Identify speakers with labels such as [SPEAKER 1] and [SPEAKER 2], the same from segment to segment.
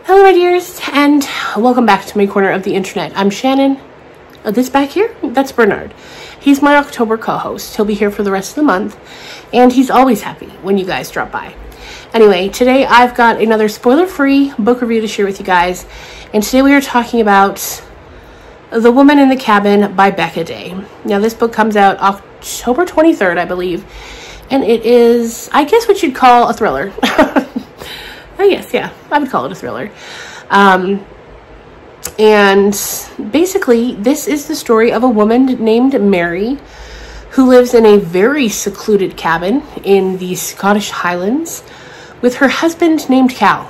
[SPEAKER 1] Hello my dears, and welcome back to my corner of the internet. I'm Shannon. This back here, that's Bernard. He's my October co-host. He'll be here for the rest of the month, and he's always happy when you guys drop by. Anyway, today I've got another spoiler-free book review to share with you guys, and today we are talking about The Woman in the Cabin by Becca Day. Now this book comes out October 23rd, I believe, and it is, I guess what you'd call a thriller. I guess, yeah, I would call it a thriller. And basically, this is the story of a woman named Mary who lives in a very secluded cabin in the Scottish Highlands with her husband named Cal.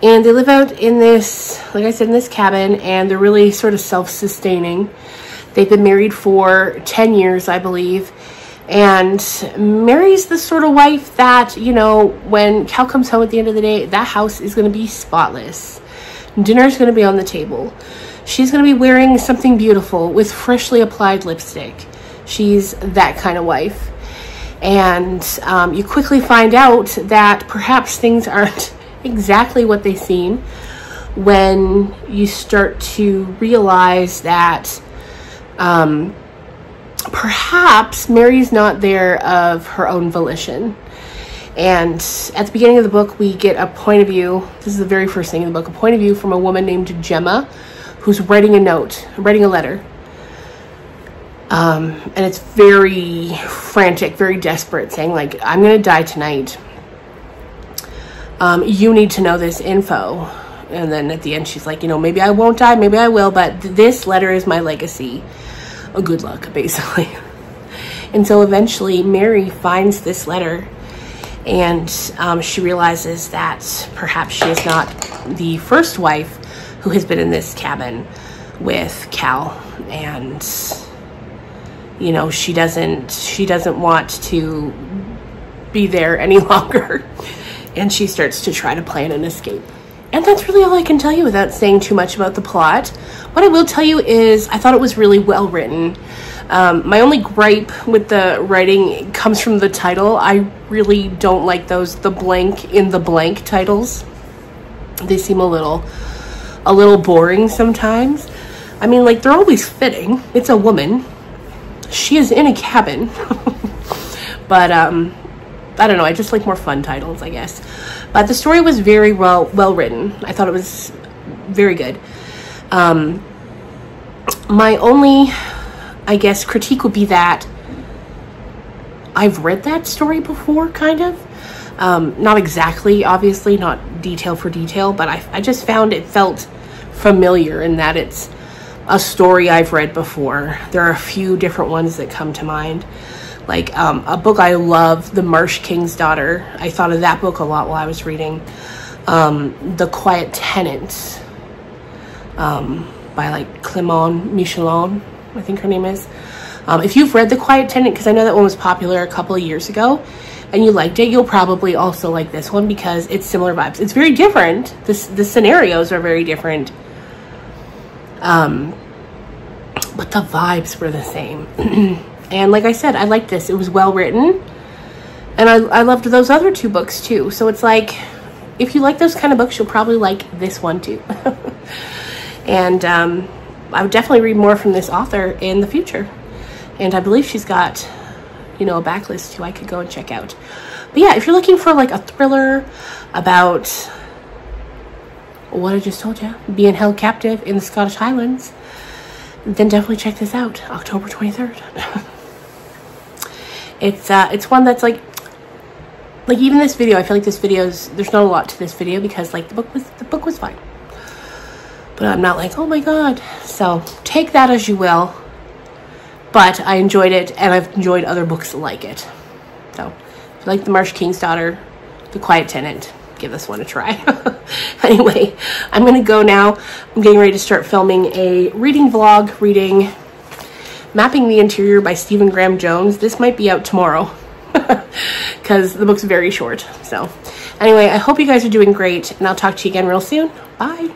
[SPEAKER 1] And they live out in this, like I said, in this cabin, and they're really sort of self-sustaining. They've been married for 10 years, I believe. And Mary's the sort of wife that, you know, when Cal comes home at the end of the day, that house is going to be spotless. Dinner's going to be on the table. She's going to be wearing something beautiful with freshly applied lipstick. She's that kind of wife. And you quickly find out that perhaps things aren't exactly what they seem when you start to realize that perhaps Mary's not there of her own volition. And at the beginning of the book, we get a point of view. This is the very first thing in the book, a point of view from a woman named Gemma, who's writing a note, writing a letter. And it's very frantic, very desperate, saying like, I'm going to die tonight. You need to know this info. And then at the end, she's like, you know, maybe I won't die, maybe I will, but this letter is my legacy. Good luck, basically. And so eventually Mary finds this letter, and she realizes that perhaps she is not the first wife who has been in this cabin with Cal, and you know, she doesn't want to be there any longer, and she starts to try to plan an escape. And that's really all I can tell you without saying too much about the plot. What I will tell you is I thought it was really well written. My only gripe with the writing comes from the title. I really don't like those the blank in the blank titles. They seem a little boring sometimes. I mean, like, they're always fitting. It's a woman. She is in a cabin. But I don't know, I just like more fun titles, I guess. But the story was very well written. I thought it was very good. My only, I guess, critique would be that I've read that story before, kind of. Not exactly, obviously, not detail for detail, but I just found it felt familiar in that it's a story I've read before. There are a few different ones that come to mind. Like a book I love, The Marsh King's Daughter. I thought of that book a lot while I was reading. The Quiet Tenant by like Clément Michelon, I think her name is. If you've read The Quiet Tenant, because I know that one was popular a couple of years ago, and you liked it, you'll probably also like this one because it's similar vibes. It's very different. The scenarios are very different. But the vibes were the same. And like I said, I liked this. It was well written. And I loved those other two books too. So it's like, if you like those kind of books, you'll probably like this one too. And I would definitely read more from this author in the future. And I believe she's got, you know, a backlist too I could go and check out. But yeah, if you're looking for like a thriller about what I just told you, being held captive in the Scottish Highlands, then definitely check this out, October 23rd. It's one that's like even this video, I feel like this video's, there's not a lot to this video because like the book was fine. But I'm not like, oh my god. So take that as you will. But I enjoyed it, and I've enjoyed other books like it. So if you like The Marsh King's Daughter, The Quiet Tenant, give this one a try. Anyway, I'm gonna go now. I'm getting ready to start filming a reading vlog, reading Mapping the Interior by Stephen Graham Jones. This might be out tomorrow because the book's very short. So anyway, I hope you guys are doing great, and I'll talk to you again real soon. Bye.